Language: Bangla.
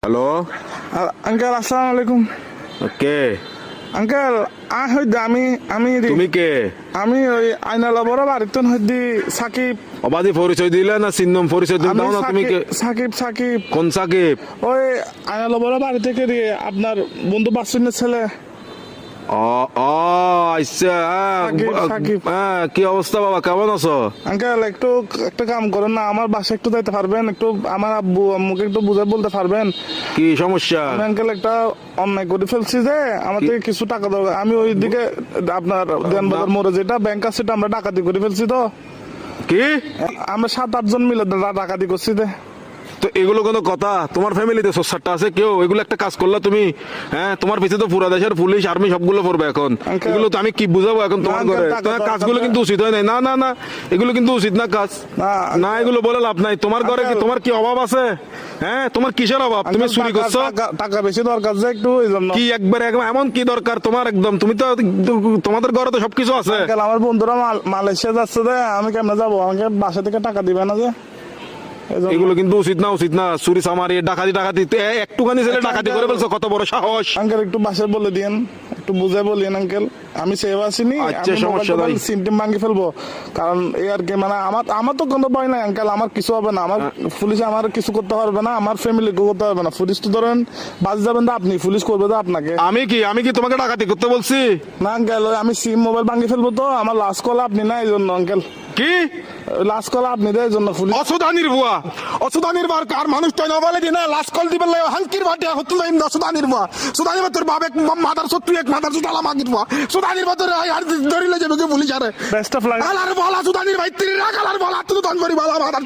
হ্যালো আঙ্কেল আসসালামু আলাইকুম। কে আঙ্কেল আমি তুমি কে আমি ওই আইনালা বড় বাড়িতে হইদি সাকিব। অবাধি পরিচয় দিলে না চিহ্ন পরিচয় দিলে দাও না তুমি কে? সাকিব কোন সাকিব? ওই আইনালা বড় বাড়ি থেকে দিয়ে আপনার বন্ধু বাসুনের ছেলে। ও ও আচ্ছা সাকিব। কি অবস্থা বাবা, কেমন আছো? আঙ্কেল একটু একটা কাম করেন না, আমার বাসায় একটু যাইতে পারবেন? একটু আমার আব্বু আম্মুকে একটু বুঝাই বলতে পারবেন? কি সমস্যা? আমি আঙ্কেল একটা অন্যায় করে ফেলছি যে আমার থেকে কিছু টাকা দরকার। আমি ওইদিকে আপনার দেনবাজার মোড়ে যেটা ব্যাংক আছে সেটা আমরা ডাকাতি করে ফেলছি। তো কি আমরা 7-8 জন মিলে ডাকাতি করছি। তো এগুলো কোনো কথা? তোমার ফ্যামিলিতে সোসারটা আছে কেউ? এগুলো একটা কাজ করলা তুমি? হ্যাঁ, তোমার পিছিয়ে তো পুরা দেশের পুলিশ আর্মি সবগুলো পড়বে এখন। Uncle, এগুলো তো আমি কি বুঝাবো এখন তোমার না, ঘরে? uncle, তোমার টাকা কাজগুলো কিন্তু উচিত হয় নাই। না না না, এগুলো কিন্তু উচিত না কাজ। না, না, এগুলো বলে লাভ নাই। তোমার ঘরে কি Uncle, তোমার কি অভাব আছে? হ্যাঁ, তোমার কিসের অভাব? তুমি চুরি করছো? টাকা বেশি দরকার যে একটু ওই জন্য। কি একবার এমন কি দরকার তোমার? একদম তুমি তো তোমাদের ঘরে তো সবকিছু আছে। আঙ্কেল আমার বন্ধুরা মালয়েশিয়া যাচ্ছে যে আমি কেমনে যাবো? আমাকে বাসা থেকে টাকা দিবে না যে? এজন্য। এগুলো কিন্তু উচিত না চুরি চামারি ডাকাতি একটুখানি ছেলে আচ্ছা, ডাকাতি uncle, করে বলছো, কত বড় সাহস! আঙ্কেল একটু বাসায় বলে দিয়েন, একটু বুঝে বলিয়েন আঙ্কেল। আমি সেভ আসিনি, আচ্ছা, সমস্যা নাই। সিমটিম ভাঙি ফেলবো। কারণ এই আর কি, মানে আমার তো কোনো ভয় নাই আঙ্কেল, আমার কিছু হবে না। আমার পুলিশ আমার কিছু করতে পারবে না, আমার ফ্যামিলি করতে পারবে না। পুলিশ তো ধরেন বাস যাবেন তো আপনি, পুলিশ করবে তো আপনাকে। আমি কি তোমাকে ডাকাতি করতে বলছি? না আঙ্কেল, আমি সিম মোবাইল ভাঙি ফেলবো। তো আমার লাস্ট কল আপনি না, এই জন্য আঙ্কেল। কি লাস্ট কল আপনি দেয়, এই জন্য পুলিশ। অসুদানির বার কার মানুষটা না বলে দিনা লাস্ট কল দিবেন লাই হালকির বাটে হতো না ইমদা সুদানির তোর বাবা মাদার সত্তু এক মাদার সুদালা মাগির সুদানির তোর আর ধরিলে যাবে পুলিশ আরে বেস্ট অফ লাক। আলার বলা সুদানির ভাই তিরি রাখ আলার বলা তুই তো দন করি বলা মাদার